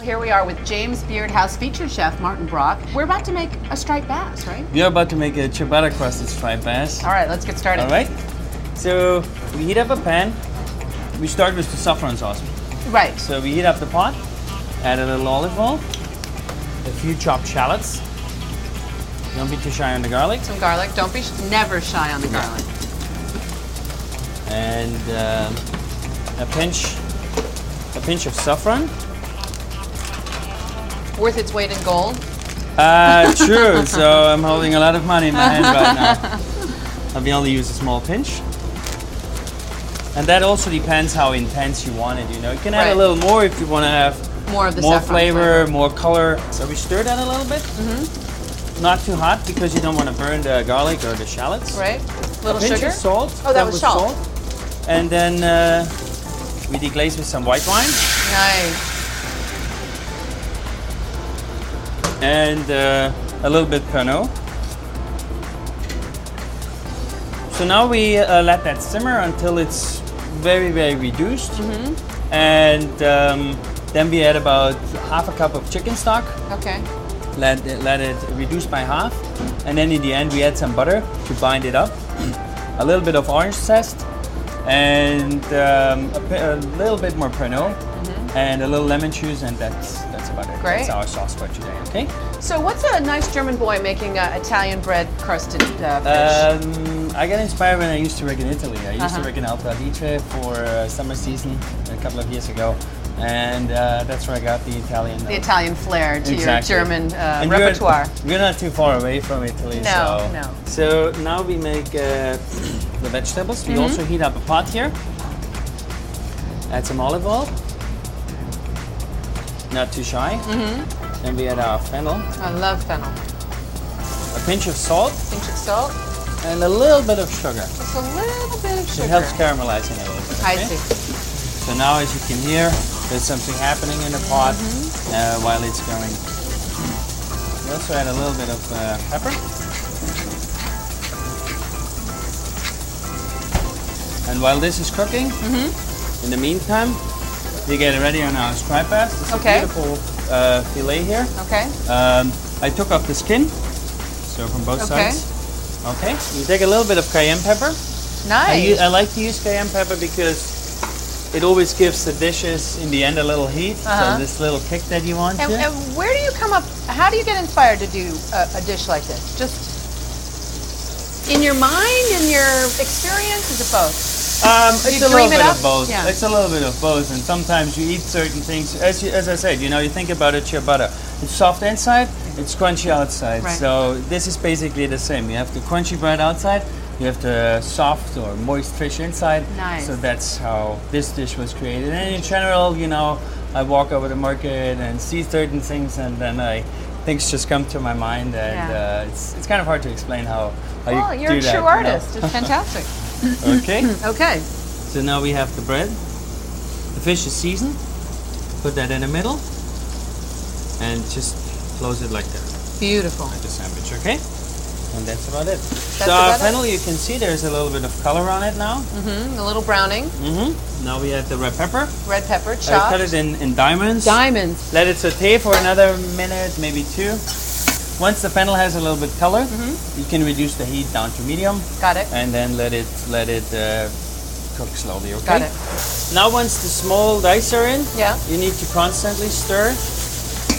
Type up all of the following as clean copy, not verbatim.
here we are with James Beard House featured chef Martin Brock. We're about to make a striped bass, right? We are about to make a ciabatta crusted striped bass. All right, let's get started. All right. So we heat up a pan. We start with the saffron sauce. Right. So we heat up the pot, add a little olive oil, a few chopped shallots. Don't be too shy on the garlic. Some garlic. Don't be never shy on the garlic. And a pinch of saffron. Worth its weight in gold. True. So I'm holding a lot of money in my hand right now. I'll only use a small pinch. And that also depends how intense you want it. You know, you can add a little more if you want to have more of the more flavor, more color. So we stir that a little bit. Not too hot because you don't want to burn the garlic or the shallots. Right. Little pinch sugar. Of salt. Oh, that was salt. And then we deglaze with some white wine. Nice. And a little bit Pernod. So now we let that simmer until it's very, very reduced. And then we add about half a cup of chicken stock. Okay. Let it reduce by half. And then in the end we add some butter to bind it up. A little bit of orange zest. And a little bit more Pernod. And a little lemon juice, and that's about it. Great. That's our sauce for today, okay? So what's a nice German boy making Italian bread crusted fish? I got inspired when I used to work in Italy. I used to work in Brock Atria for summer season a couple of years ago. And that's where I got the Italian. The Italian flair to your German repertoire. We're not too far away from Italy. No, no. So now we make the vegetables. We also heat up a pot here. Add some olive oil. Not too shy. Then we add our fennel. I love fennel. A pinch of salt. Pinch of salt. And a little bit of sugar. Just a little bit of sugar. It helps caramelizing it a little bit. I okay? see. So now, as you can hear, there's something happening in the pot while it's going. We also add a little bit of pepper. And while this is cooking, in the meantime, we get ready on our striped bass. It's a beautiful fillet here. Okay. I took off the skin, so from both sides. Okay. You take a little bit of cayenne pepper. Nice. I like to use cayenne pepper because it always gives the dishes in the end a little heat, so this little kick that you want. And where do you come up? How do you get inspired to do a dish like this? Just in your mind, in your experience, is it both? It's a little bit of both. Yeah. It's a little bit of both, and sometimes you eat certain things. As I said, you know, you think about a ciabatta. It's soft inside, it's crunchy outside. Right. So this is basically the same. You have the crunchy bread outside, you have the soft or moist fish inside. Nice. So that's how this dish was created. And in general, you know, I walk over the market and see certain things, and then things just come to my mind, and it's kind of hard to explain how you do that. Well, you're a true artist. It's fantastic. Okay. Okay. So now we have the bread. The fish is seasoned. Put that in the middle, and just close it like that. Beautiful. Like a sandwich, okay? And that's about it. That's so our about fennel, you can see there's a little bit of color on it now. A little browning. Now we add the red pepper. Red pepper chopped. I cut it in diamonds. Diamonds. Let it saute for another minute, maybe two. Once the fennel has a little bit color, you can reduce the heat down to medium. Got it. And then let it cook slowly, okay? Got it. Now once the small dice are in, you need to constantly stir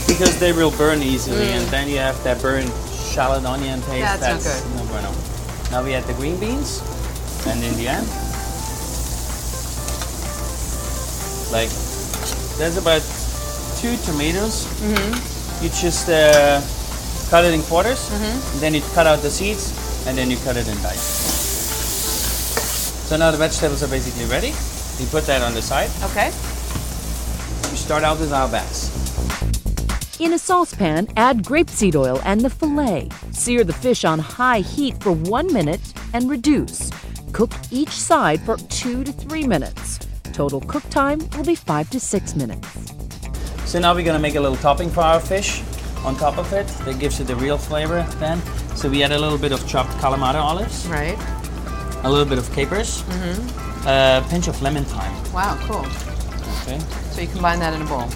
because they will burn easily, and then you have that burnt shallot onion taste. That's not good. No bueno. Now we add the green beans, and in the end, like there's about 2 tomatoes. You just cut it in quarters, and then you cut out the seeds, and then you cut it in dice. So now the vegetables are basically ready. We put that on the side. Okay. We start out with our bass. In a saucepan, add grapeseed oil and the fillet. Sear the fish on high heat for 1 minute and reduce. Cook each side for 2 to 3 minutes. Total cook time will be 5 to 6 minutes. So now we're gonna make a little topping for our fish on top of it. That gives it the real flavor then. So we add a little bit of chopped Kalamata olives. Right. A little bit of capers. A pinch of lemon thyme. Wow, cool. Okay. So you combine that in a bowl.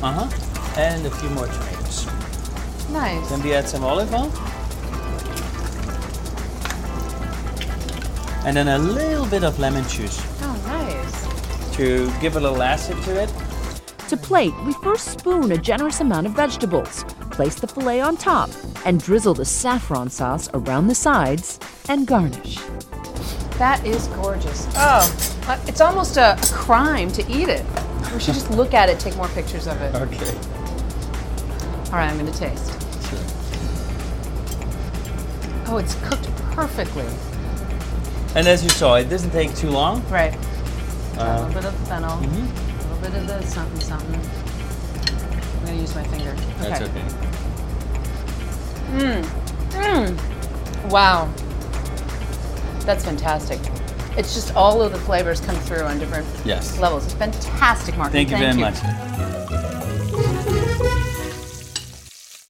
And a few more tomatoes. Nice. Then we add some olive oil. And then a little bit of lemon juice Oh, nice. to give a little acid to it. To plate, we first spoon a generous amount of vegetables, place the filet on top, and drizzle the saffron sauce around the sides and garnish. That is gorgeous. Oh, it's almost a crime to eat it. We should just look at it, take more pictures of it. Okay. All right, I'm going to taste. Sure. Oh, it's cooked perfectly. And as you saw, it doesn't take too long. Right. A little bit of fennel, mhm. a little bit of the something something. I'm going to use my finger. That's okay. Wow. That's fantastic. It's just all of the flavors come through on different Yes. levels. It's fantastic, Mark. Thank you very you. much.